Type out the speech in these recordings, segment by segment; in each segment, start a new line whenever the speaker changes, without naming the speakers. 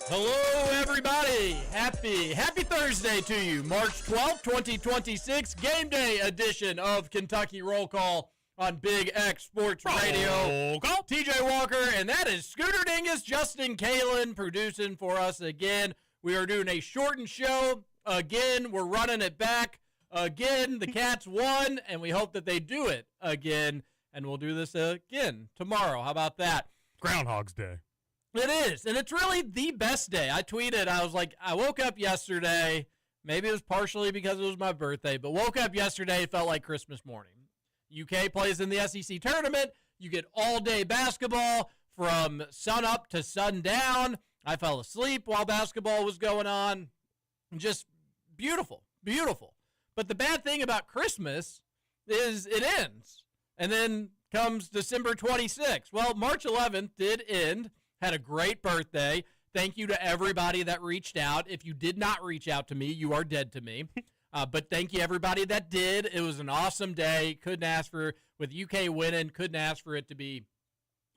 Hello, everybody. Happy Thursday to you. March 12th, 2026, Game Day edition of Kentucky Roll Call on Big X Sports Radio.
Roll call.
TJ Walker, and that is Scooter Dingus, Justin Kalen producing for us again. We are doing a shortened show. Again, we're running it back. Again, the Cats won, and we hope that they do it again. And we'll do this again tomorrow. How about that?
Groundhog's Day.
It is, and it's really the best day. I tweeted, I was like, I woke up yesterday. Maybe it was partially because it was my birthday, but woke up yesterday, it felt like Christmas morning. UK plays in the SEC tournament. You get all-day basketball from sun up to sundown. I fell asleep while basketball was going on. Just beautiful, beautiful. But the bad thing about Christmas is it ends, and then comes December 26th. Well, March 11th did end. Had a great birthday. Thank you to everybody that reached out. If you did not reach out to me, you are dead to me. But thank you, everybody that did. It was an awesome day. Couldn't ask for, with UK winning, couldn't ask for it to be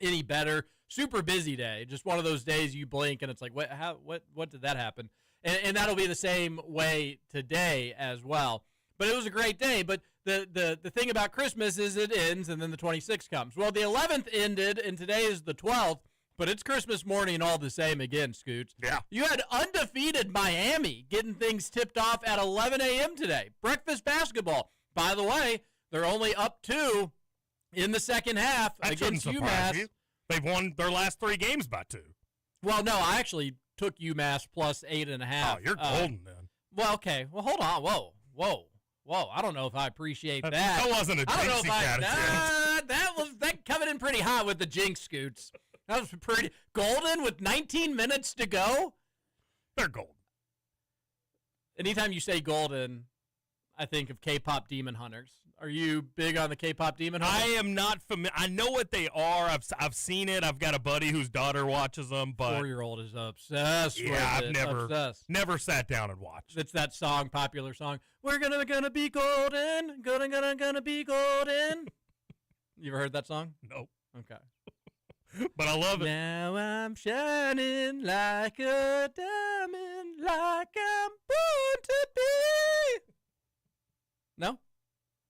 any better. Super busy day. Just one of those days you blink and it's like, what did that happen? And that'll be the same way today as well. But it was a great day. But the thing about Christmas is it ends and then the 26th comes. Well, the 11th ended and today is the 12th. But it's Christmas morning all the same again, Scoots.
Yeah.
You had undefeated Miami getting things tipped off at 11 a.m. today. Breakfast basketball. By the way, they're only up 2 in the second half
That
against
shouldn't surprise
UMass.
you. They've won their last 3 games by 2.
Well, no, I actually took UMass plus 8.5.
Oh, you're golden then.
Well, okay. Well, hold on. Whoa. I don't know if I appreciate that.
That wasn't a jinxie kind of thing.
That coming in pretty hot with the jinx, Scoots. That was pretty golden with 19 minutes to go.
They're golden.
Anytime you say golden, I think of K-pop Demon Hunters. Are you big on the K-pop Demon Hunters?
I am not familiar. I know what they are. I've seen it. I've got a buddy whose daughter watches them, but
4-year-old is obsessed with it.
I've never sat down and watched.
It's that song, popular song. We're gonna be golden, gonna be golden. You ever heard that song?
Nope.
Okay.
But I love it.
Now I'm shining like a diamond, like I'm born to be. No?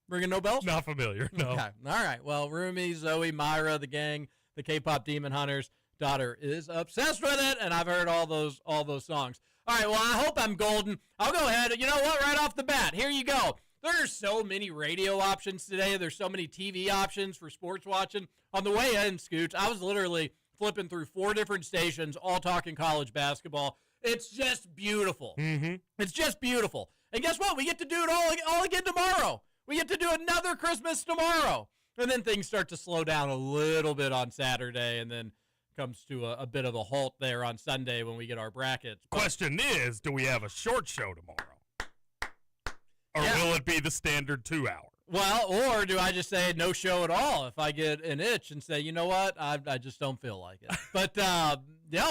Ringing no bells?
Not familiar. No.
Okay. All right. Well, Rumi, Zoe, Myra, the gang, the K-pop Demon Hunters daughter is obsessed with it, and I've heard all those songs. All right. Well, I hope I'm golden. I'll go ahead. You know what? Right off the bat, here you go. There are so many radio options today. There's so many TV options for sports watching. On the way in, Scooch, I was literally flipping through 4 different stations, all talking college basketball. It's just beautiful.
Mm-hmm.
It's just beautiful. And guess what? We get to do it all again tomorrow. We get to do another Christmas tomorrow. And then things start to slow down a little bit on Saturday, and then comes to a bit of a halt there on Sunday when we get our brackets.
Question is, do we have a short show tomorrow? Or
Yeah.
will it be the standard 2 hour?
Well, or do I just say no show at all if I get an itch and say, you know what, I just don't feel like it. But,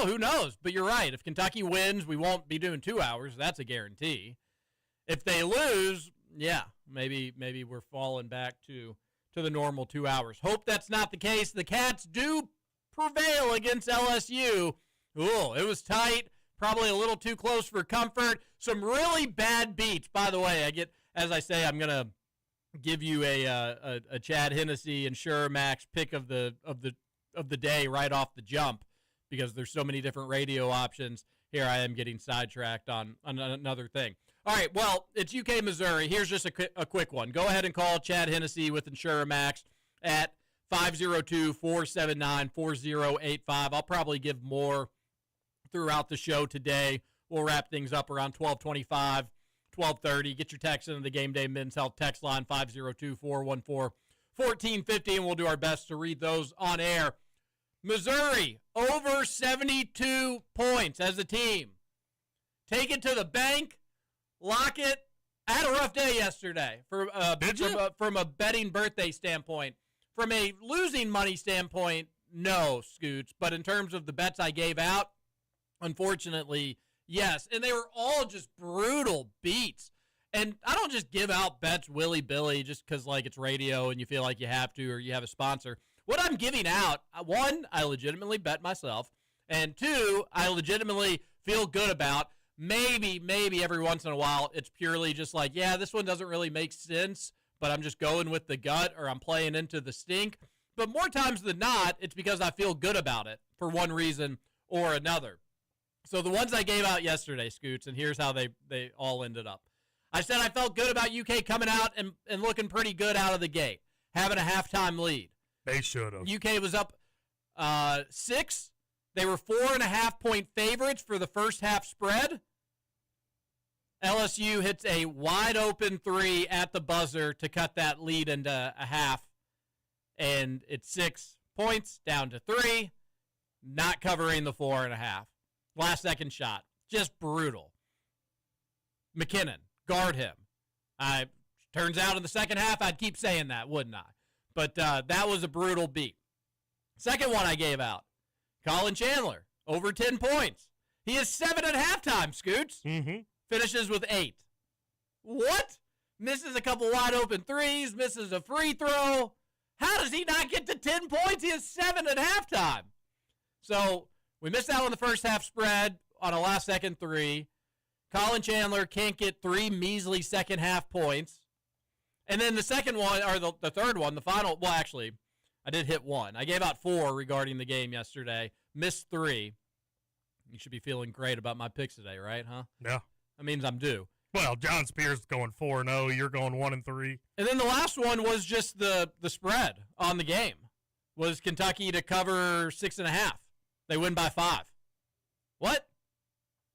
who knows? But you're right. If Kentucky wins, we won't be doing 2 hours. That's a guarantee. If they lose, yeah, maybe we're falling back to the normal 2 hours. Hope that's not the case. The Cats do prevail against LSU. Ooh, it was tight. Probably a little too close for comfort. Some really bad beats. By the way, as I say, I'm gonna give you a Chad Hennessy and Sure Max pick of the day right off the jump because there's so many different radio options. Here I am getting sidetracked on another thing. All right, well, it's UK Missouri. Here's just a quick one. Go ahead and call Chad Hennessy with Insure Max at 502-479-4085. I'll probably give more throughout the show today. We'll wrap things up around 12:25, 12:30. Get your text into the Gameday Men's Health text line 502-414-1450, and we'll do our best to read those on air. Missouri, over 72 points as a team. Take it to the bank. Lock it. I had a rough day yesterday from a betting birthday standpoint. From a losing money standpoint, no, Scoots. But in terms of the bets I gave out, unfortunately, yes. And they were all just brutal beats. And I don't just give out bets willy-billy just because, like, it's radio and you feel like you have to or you have a sponsor. What I'm giving out, one, I legitimately bet myself. And two, I legitimately feel good about. Maybe every once in a while it's purely just like, yeah, this one doesn't really make sense, but I'm just going with the gut or I'm playing into the stink. But more times than not, it's because I feel good about it for one reason or another. So the ones I gave out yesterday, Scoots, and here's how they all ended up. I said I felt good about UK coming out and looking pretty good out of the gate, having a halftime lead.
They should have.
UK was up 6. They were 4.5-point favorites for the first half spread. LSU hits a wide open 3 at the buzzer to cut that lead into a half. And it's 6 points down to 3, not covering the 4.5. Last second shot. Just brutal. McKinnon, guard him. Turns out in the second half, I'd keep saying that, wouldn't I? But that was a brutal beat. Second one I gave out. Colin Chandler, over 10 points. He is 7 at halftime, Scoots.
Mm-hmm.
Finishes with 8. What? Misses a couple wide open threes, misses a free throw. How does he not get to 10 points? He is 7 at halftime. So we missed out on the first half spread on a last second 3. Colin Chandler can't get 3 measly second half points. And then the second one, or the third one, the final, well, actually, I did hit 1. I gave out 4 regarding the game yesterday. Missed 3. You should be feeling great about my picks today, right, huh?
Yeah.
That means I'm due.
Well, John Spears is going 4-0. You're going 1-3.
And then the last one was just the spread on the game. Was Kentucky to cover 6.5. They win by 5. What?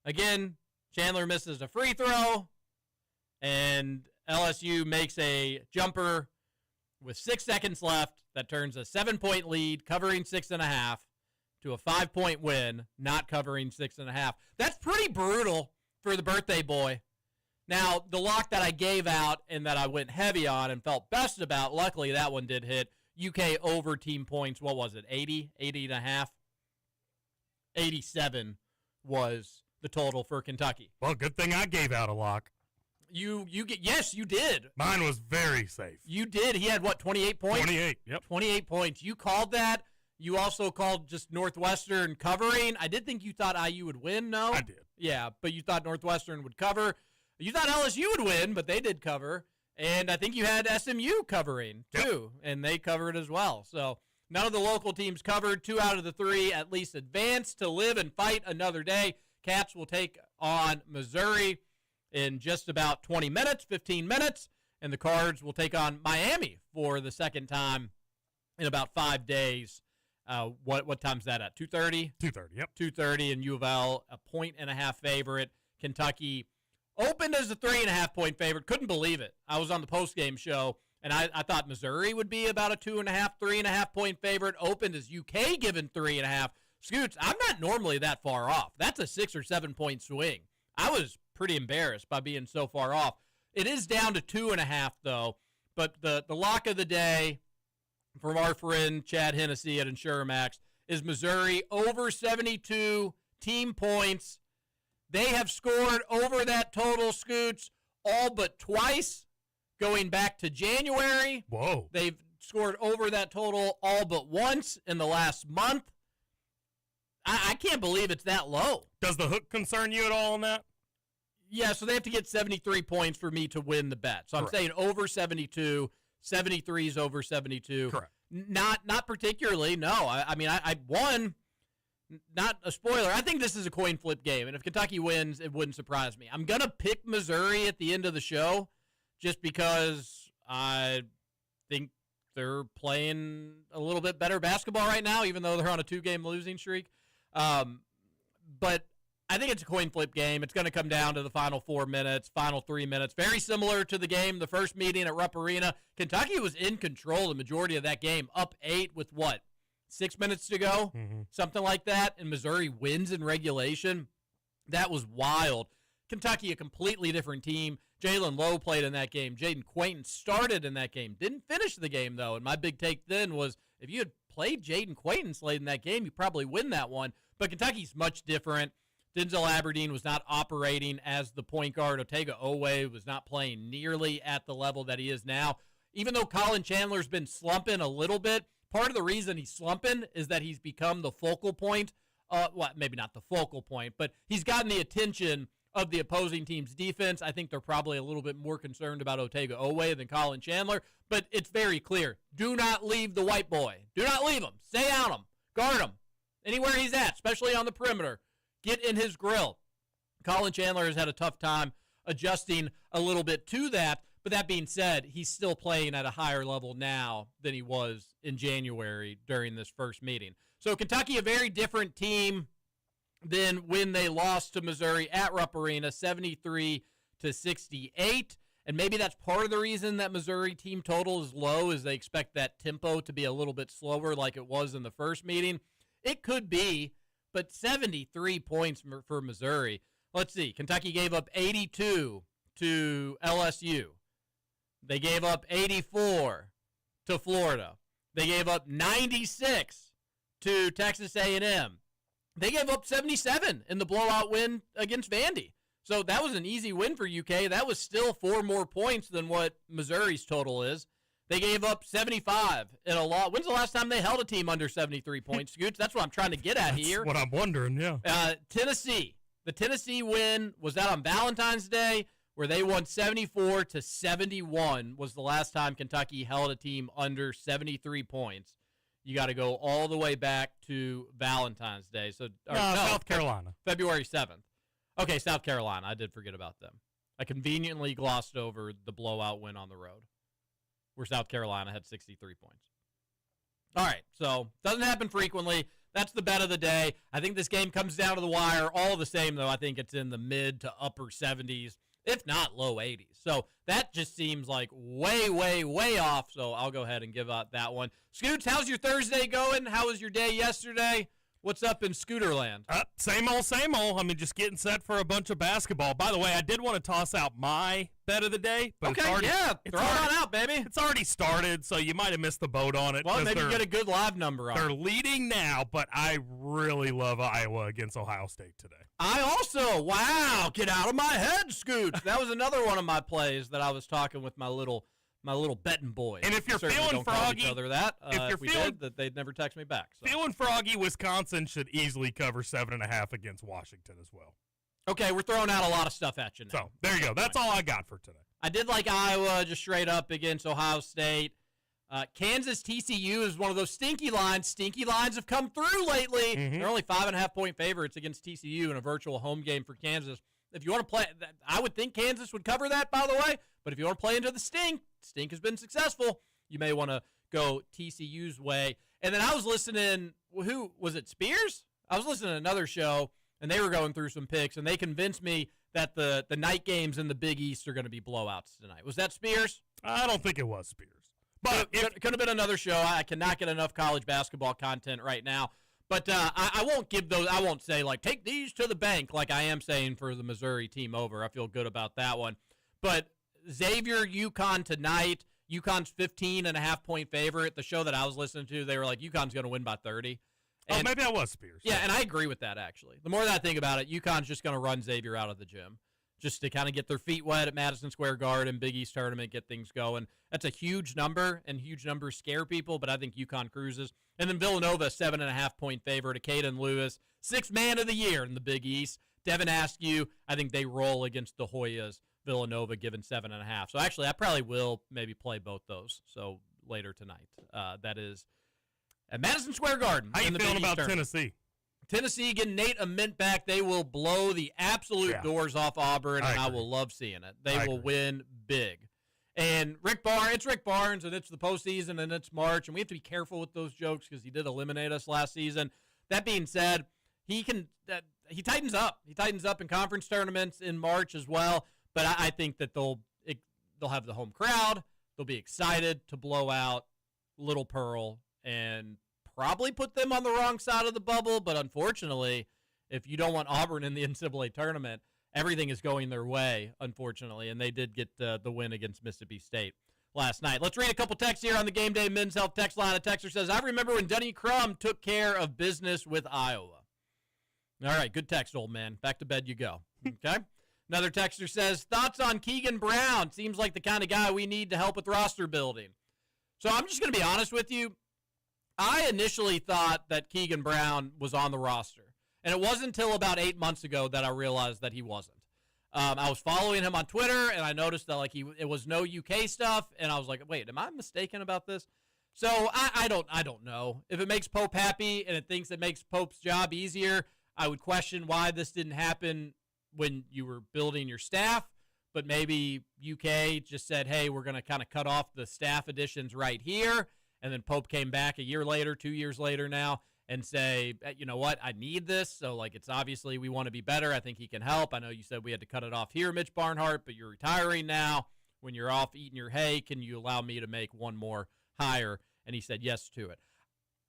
Again, Chandler misses a free throw, and LSU makes a jumper with 6 seconds left that turns a 7-point lead, covering 6.5, to a 5-point win, not covering 6.5. That's pretty brutal for the birthday boy. Now, the lock that I gave out and that I went heavy on and felt best about, luckily that one did hit. UK over team points, what was it, 80, 80.5? 87 was the total for Kentucky.
Well, good thing I gave out a lock.
Yes, you did.
Mine was very safe.
You did. He had, what, 28 points?
28, yep.
28 points. You called that. You also called just Northwestern covering. I did think you thought IU would win, no?
I did.
Yeah, but you thought Northwestern would cover. You thought LSU would win, but they did cover. And I think you had SMU covering, too, and they covered as well. So none of the local teams covered. 2 out of the 3 at least advanced to live and fight another day. Caps will take on Missouri in just about 20 minutes, 15 minutes, and the Cards will take on Miami for the second time in about 5 days. What time's that at? 2:30?
2:30, yep.
2:30, and U of L, a 1.5 favorite. Kentucky opened as a 3.5 favorite. Couldn't believe it. I was on the postgame show, and I thought Missouri would be about a 2.5, 3.5 favorite. Opened as UK given 3.5. Scoots, I'm not normally that far off. That's a 6 or 7 point swing. I was pretty embarrassed by being so far off. It is down to 2.5, though. But the lock of the day from our friend Chad Hennessy at InsureMax is Missouri over 72 team points. They have scored over that total, Scoots, all but twice going back to January.
Whoa.
They've scored over that total all but once in the last month. I can't believe it's that low.
Does the hook concern you at all on that?
Yeah, so they have to get 73 points for me to win the bet. So I'm saying over 72, 73 is over 72.
Correct.
Not particularly, no. I mean, I won, not a spoiler. I think this is a coin flip game, and if Kentucky wins, it wouldn't surprise me. I'm going to pick Missouri at the end of the show just because I think they're playing a little bit better basketball right now, even though they're on a 2-game losing streak. But I think it's a coin flip game. It's going to come down to the final 4 minutes, final 3 minutes. Very similar to the game, the first meeting at Rupp Arena. Kentucky was in control the majority of that game, up 8 with 6 minutes to go?
Mm-hmm.
Something like that. And Missouri wins in regulation. That was wild. Kentucky, a completely different team. Jalen Lowe played in that game. Jaden Quainton started in that game. Didn't finish the game, though. And my big take then was if you had played Jaden Quainton late in that game, you probably win that one. But Kentucky's much different. Denzel Aberdeen was not operating as the point guard. Otega Owe was not playing nearly at the level that he is now. Even though Colin Chandler's been slumping a little bit, part of the reason he's slumping is that he's become the focal point well, maybe not the focal point, but he's gotten the attention of the opposing team's defense. I think they're probably a little bit more concerned about Otega Oweh than Colin Chandler, but it's very clear. Do not leave the white boy. Do not leave him. Stay on him. Guard him. Anywhere he's at, especially on the perimeter. Get in his grill. Colin Chandler has had a tough time adjusting a little bit to that, but that being said, he's still playing at a higher level now than he was in January during this first meeting. So Kentucky, a very different team than when they lost to Missouri at Rupp Arena, 73-68. And maybe that's part of the reason that Missouri team total is low, is they expect that tempo to be a little bit slower like it was in the first meeting. It could be, but 73 points for Missouri. Let's see. Kentucky gave up 82 to LSU. They gave up 84 to Florida. They gave up 96 to Texas A&M. They gave up 77 in the blowout win against Vandy. So that was an easy win for UK. That was still 4 more points than what Missouri's total is. They gave up 75 in a loss. When's the last time they held a team under 73 points, Scoots? That's what I'm trying to get at here.
That's what I'm wondering, yeah.
Tennessee. The Tennessee win was that on Valentine's Day, where they won 74-71 was the last time Kentucky held a team under 73 points. You got to go all the way back to Valentine's Day.
South Carolina.
February 7th. Okay, South Carolina. I did forget about them. I conveniently glossed over the blowout win on the road, where South Carolina had 63 points. All right, so doesn't happen frequently. That's the bet of the day. I think this game comes down to the wire. All the same, though, I think it's in the mid to upper 70s, if not low 80s. So that just seems like way, way, way off. So I'll go ahead and give out that one. Scoots, how's your Thursday going? How was your day yesterday? What's up in Scooterland?
Same old, same old. I mean, just getting set for a bunch of basketball. By the way, I did want to toss out my bet of the day. But
okay, throw it on out, baby.
It's already started, so you might have missed the boat on it.
Well, maybe get a good live number on it.
They're leading now, but I really love Iowa against Ohio State today.
I also, wow, get out of my head, Scoots. That was another one of my plays that I was talking with my little betting boys.
And if you're feeling froggy,
that they'd never text me back. So.
Feeling froggy, Wisconsin should easily cover 7.5 against Washington as well.
Okay, we're throwing out a lot of stuff at you now.
So there you go. That's all I got for today.
I did like Iowa just straight up against Ohio State. Kansas TCU is one of those stinky lines. Stinky lines have come through lately. Mm-hmm. They're only 5.5-point favorites against TCU in a virtual home game for Kansas. If you want to play, I would think Kansas would cover that, by the way. But if you want to play into the stink has been successful, you may want to go TCU's way. And then I was listening, who was it, Spears? I was listening to another show, and they were going through some picks, and they convinced me that the night games in the Big East are going to be blowouts tonight. Was that Spears?
I don't think it was Spears. But
it could have been another show. I cannot get enough college basketball content right now. But I won't give those. I won't say, like, take these to the bank like I am saying for the Missouri team over. I feel good about that one. But Xavier, UConn tonight. UConn's 15.5-point favorite. The show that I was listening to, they were like, UConn's going to win by 30. And,
maybe that was Spears.
Yeah, and I agree with that, actually. The more that I think about it, UConn's just going to run Xavier out of the gym just to kind of get their feet wet at Madison Square Garden, Big East tournament, get things going. That's a huge number, and huge numbers scare people, but I think UConn cruises. And then Villanova, 7.5-point favorite. Caden Lewis, 6th man of the year in the Big East. Devin Askew, I think they roll against the Hoyas. Villanova given 7.5. So actually, I probably will maybe play both those. So later tonight, that is at Madison Square Garden.
How you feeling about Tennessee?
Tennessee getting Nate Ament back. They will blow the absolute doors off Auburn, and I will love seeing it. They will win big. And it's Rick Barnes, and it's the postseason, and it's March, and we have to be careful with those jokes because he did eliminate us last season. That being said, he tightens up. He tightens up in conference tournaments in March as well. But I think that they'll have the home crowd. They'll be excited to blow out Little Pearl and probably put them on the wrong side of the bubble. But unfortunately, if you don't want Auburn in the NCAA tournament, everything is going their way, unfortunately. And they did get the win against Mississippi State last night. Let's read a couple texts here on the Gameday Men's Health text line. A texter says, I remember when Denny Crum took care of business with Iowa. All right, good text, old man. Back to bed you go. Okay? Another texter says, thoughts on Keegan Brown? Seems like the kind of guy we need to help with roster building. So I'm just going to be honest with you. I initially thought that Keegan Brown was on the roster. And it wasn't until about 8 months ago that I realized that he wasn't. I was following him on Twitter, and I noticed that it was no UK stuff, and I was like, wait, am I mistaken about this? So I don't know. If it makes Pope happy and it thinks it makes Pope's job easier, I would question why this didn't happen when you were building your staff. But maybe UK just said, hey, we're going to kind of cut off the staff additions right here. And then Pope came back a year later, 2 years later now, and say, you know what, I need this. So, it's obviously we want to be better. I think he can help. I know you said we had to cut it off here, Mitch Barnhart, but you're retiring now. When you're off eating your hay, can you allow me to make one more hire? And he said yes to it.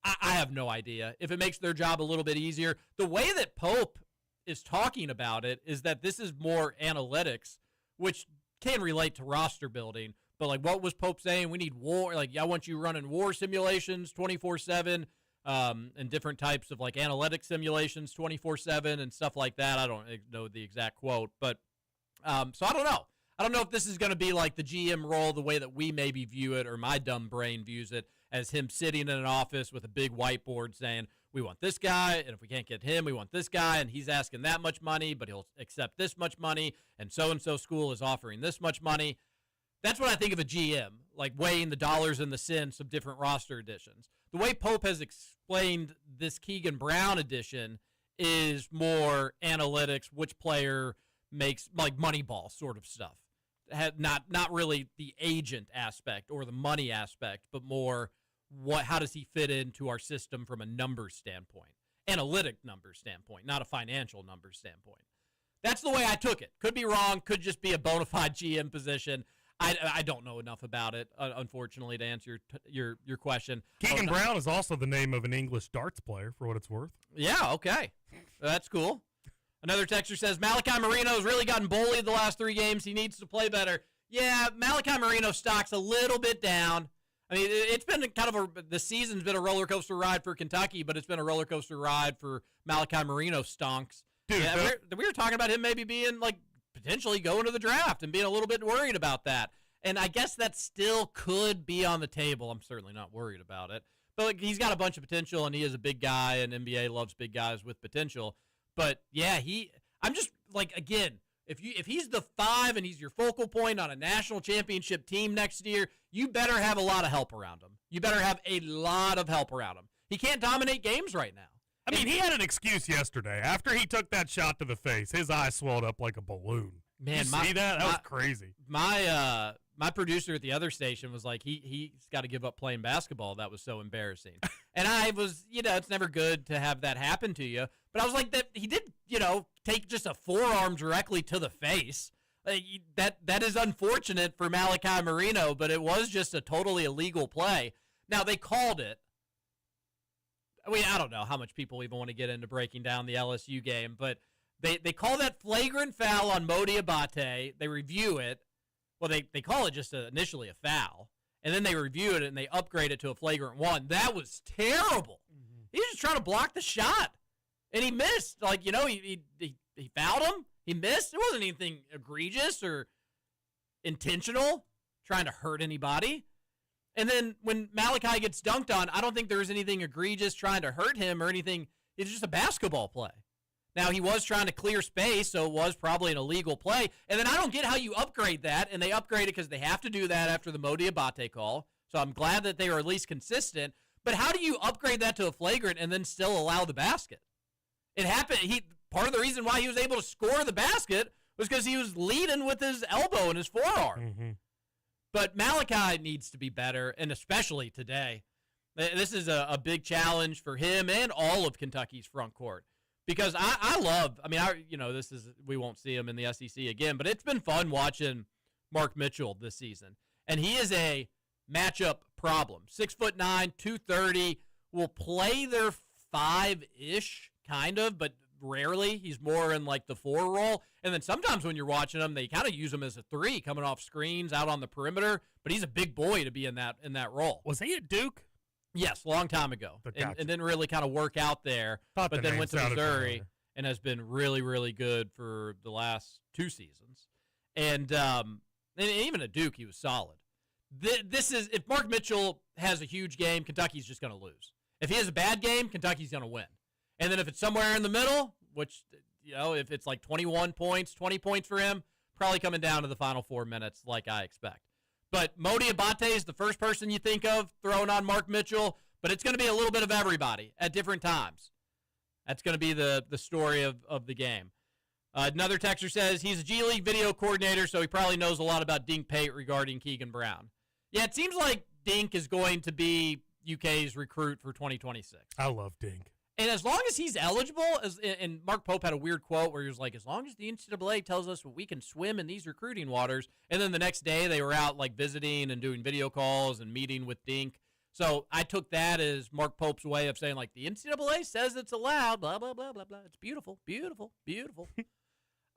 I have no idea. If it makes their job a little bit easier, the way that Pope is talking about it is that this is more analytics, which can relate to roster building. But, what was Pope saying? We need war. I want you running war simulations 24/7 and different types of, analytic simulations 24/7 and stuff like that. I don't know the exact quote. But so I don't know. I don't know if this is going to be the GM role the way that we maybe view it, or my dumb brain views it, as him sitting in an office with a big whiteboard saying, we want this guy, and if we can't get him, we want this guy, and he's asking that much money, but he'll accept this much money, and so school is offering this much money. That's what I think of a GM, weighing the dollars and the cents of different roster additions. The way Pope has explained this Keegan Brown addition is more analytics, which player makes, Moneyball sort of stuff. Not really the agent aspect or the money aspect, but more how does he fit into our system from a numbers standpoint, analytic numbers standpoint, not a financial numbers standpoint. That's the way I took it. Could be wrong. Could just be a bona fide GM position. I don't know enough about it, unfortunately, to answer your question.
Keegan Brown is also the name of an English darts player, for what it's worth.
Yeah, okay. That's cool. Another texter says, Malachi Marino's really gotten bullied the last 3 games. He needs to play better. Yeah, Malachi Marino's stock's a little bit down. I mean, it's been the season's been a roller coaster ride for Kentucky, but it's been a roller coaster ride for Malachi Marino stonks.
Dude,
yeah, we were talking about him maybe being potentially going to the draft and being a little bit worried about that. And I guess that still could be on the table. I'm certainly not worried about it. But he's got a bunch of potential, and he is a big guy, and NBA loves big guys with potential. But yeah, I'm just again, if he's the 5 and he's your focal point on a national championship team next year, you better have a lot of help around him. You better have a lot of help around him. He can't dominate games right now.
I mean, he had an excuse yesterday. After he took that shot to the face, his eye swelled up like a balloon.
Man,
you see that? That was crazy.
My producer at the other station was like, he's got to give up playing basketball. That was so embarrassing. And I was, it's never good to have that happen to you. But I was like, that he did, take just a forearm directly to the face. That is unfortunate for Malachi Marino, but it was just a totally illegal play. Now, they called it. I mean, I don't know how much people even want to get into breaking down the LSU game, but they call that flagrant foul on Modi Abate. They review it. Well, they call it just initially a foul, and then they review it, and they upgrade it to a flagrant 1. That was terrible. Mm-hmm. He was just trying to block the shot, and he missed. He fouled him. He missed. It wasn't anything egregious or intentional, trying to hurt anybody. And then when Malachi gets dunked on, I don't think there was anything egregious trying to hurt him or anything. It's just a basketball play. Now, he was trying to clear space, so it was probably an illegal play. And then I don't get how you upgrade that, and they upgrade it because they have to do that after the Modi Abate call. So I'm glad that they were at least consistent. But how do you upgrade that to a flagrant and then still allow the basket? It happened. Part of the reason why he was able to score the basket was because he was leading with his elbow and his forearm.
Mm-hmm.
But Malachi needs to be better, and especially today. This is a big challenge for him and all of Kentucky's front court. Because we won't see him in the SEC again, but it's been fun watching Mark Mitchell this season. And he is a matchup problem. 6'9", 230, will play their 5-ish, kind of, but rarely. He's more in the 4 role. And then sometimes when you're watching him, they kind of use him as a 3, coming off screens out on the perimeter. But he's a big boy to be in that role.
Was he at Duke?
Yes, a long time ago,
Gotcha.
and didn't really kind of work out there, but then went to Missouri and has been really, really good for the last 2 seasons. And even at Duke, he was solid. If Mark Mitchell has a huge game, Kentucky's just going to lose. If he has a bad game, Kentucky's going to win. And then if it's somewhere in the middle, which, if it's like 21 points, 20 points for him, probably coming down to the final 4 minutes like I expect. But Modi Abate is the first person you think of throwing on Mark Mitchell, but it's going to be a little bit of everybody at different times. That's going to be the story of the game. Another texter says he's a G League video coordinator, so he probably knows a lot about Dink Pate regarding Keegan Brown. Yeah, it seems like Dink is going to be UK's recruit for 2026.
I love Dink.
And as long as he's eligible, and Mark Pope had a weird quote where he was like, as long as the NCAA tells us we can swim in these recruiting waters, and then the next day they were out like visiting and doing video calls and meeting with Dink. So I took that as Mark Pope's way of saying, like, the NCAA says it's allowed, blah, blah, blah, blah, blah. It's beautiful, beautiful, beautiful.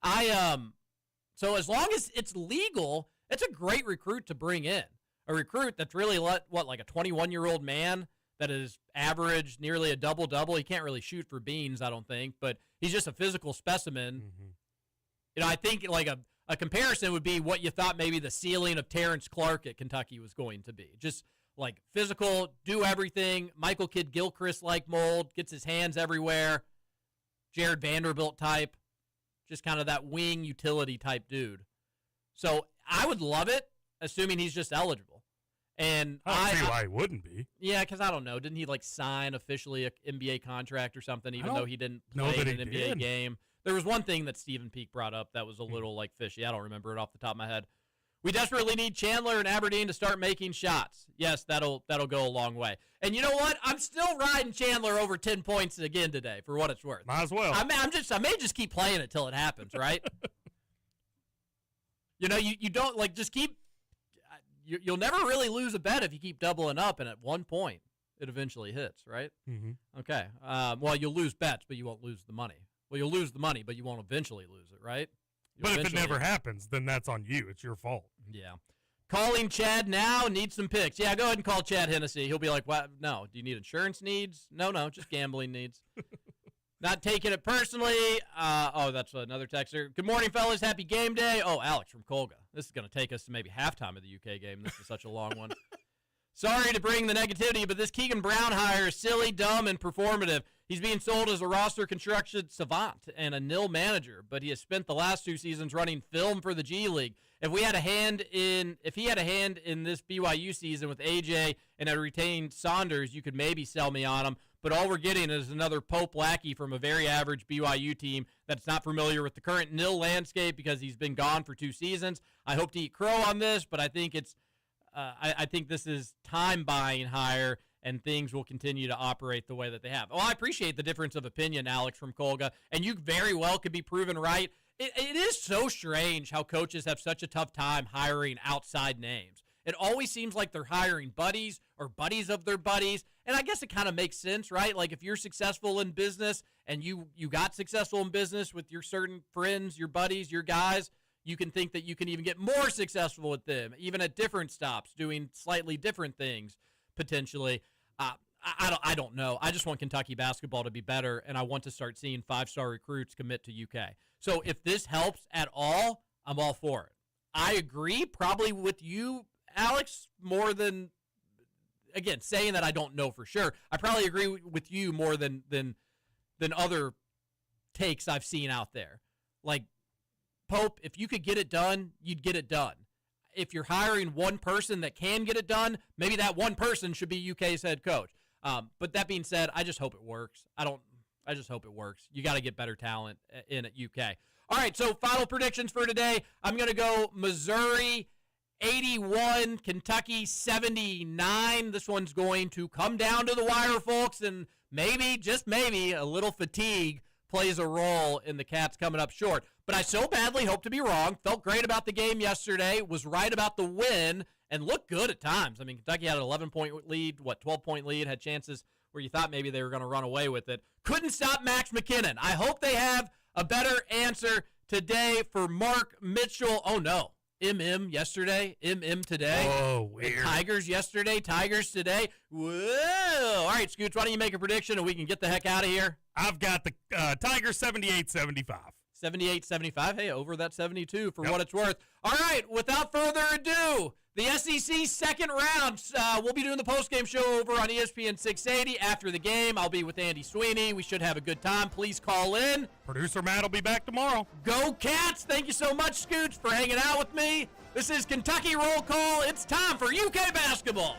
So as long as it's legal, it's a great recruit to bring in. A recruit that's really, like a 21-year-old man that is average, nearly a double-double. He can't really shoot for beans, I don't think, but he's just a physical specimen. Mm-hmm. I think like a comparison would be what you thought maybe the ceiling of Terrence Clark at Kentucky was going to be. Just like physical, do everything, Michael Kidd-Gilchrist-like mold, gets his hands everywhere, Jared Vanderbilt type, just kind of that wing utility type dude. So I would love it, assuming he's just eligible. And
I don't see why he wouldn't be.
Yeah, because I don't know. Didn't he like sign officially an NBA contract or something, even though he didn't play in an NBA game? There was one thing that Stephen Peake brought up that was a little like fishy. I don't remember it off the top of my head. We desperately need Chandler and Aberdeen to start making shots. Yes, that'll go a long way. And you know what? I'm still riding Chandler over 10 points again today, for what it's worth.
Might as well.
I may just keep playing it till it happens, right? You don't like just keep. You'll never really lose a bet if you keep doubling up, and at one point it eventually hits, right?
Mm-hmm.
Okay. Well, you'll lose bets, but you won't lose the money. Well, you'll lose the money, but you won't eventually lose it, right?
But if it never happens, then that's on you. It's your fault.
Yeah. Calling Chad now, need some picks. Yeah, go ahead and call Chad Hennessy. He'll be like, what? No. Do you need insurance needs? No, just gambling needs. Not taking it personally. That's another texter. Good morning, fellas. Happy game day. Oh, Alex from Colga. This is going to take us to maybe halftime of the UK game. This is such a long one. Sorry to bring the negativity, but this Keegan Brown hire is silly, dumb, and performative. He's being sold as a roster construction savant and a nil manager, but he has spent the last 2 seasons running film for the G League. If he had a hand in this BYU season with AJ and had retained Saunders, you could maybe sell me on him. But all we're getting is another Pope lackey from a very average BYU team that's not familiar with the current nil landscape because he's been gone for 2 seasons. I hope to eat crow on this, but I think I think this is time buying hire, and things will continue to operate the way that they have. Well, I appreciate the difference of opinion, Alex from Colga, and you very well could be proven right. It is so strange how coaches have such a tough time hiring outside names. It always seems like they're hiring buddies or buddies of their buddies, and I guess it kind of makes sense, right? Like if you're successful in business and you got successful in business with your certain friends, your buddies, your guys, you can think that you can even get more successful with them, even at different stops, doing slightly different things potentially. I don't know. I just want Kentucky basketball to be better, and I want to start seeing 5-star recruits commit to UK. So if this helps at all, I'm all for it. I agree probably with you, Alex, more than, again, saying that I don't know for sure. I probably agree with you more than other takes I've seen out there. Like, Pope, if you could get it done, you'd get it done. If you're hiring one person that can get it done, maybe that one person should be UK's head coach. But that being said, I just hope it works. I just hope it works. You got to get better talent in at UK. All right, so final predictions for today. I'm going to go Missouri 81, Kentucky 79. This one's going to come down to the wire, folks, and maybe, just maybe, a little fatigue plays a role in the Cats coming up short. But I so badly hope to be wrong. Felt great about the game yesterday, was right about the win, and looked good at times. I mean, Kentucky had an 11-point lead, 12-point lead, had chances where you thought maybe they were going to run away with it. Couldn't stop Max McKinnon. I hope they have a better answer today for Mark Mitchell. Oh, no. MM yesterday, MM today.
Oh, weird.
Tigers yesterday, Tigers today. Whoa. All right, Scoots, why don't you make a prediction and we can get the heck out of here?
I've got the Tigers 78-75.
78-75. Hey, over that 72 for what it's worth. All right, without further ado, The SEC second round. We'll be doing the postgame show over on ESPN 680 after the game. I'll be with Andy Sweeney. We should have a good time. Please call in.
Producer Matt will be back tomorrow.
Go Cats. Thank you so much, Scooch, for hanging out with me. This is Kentucky Roll Call. It's time for UK basketball.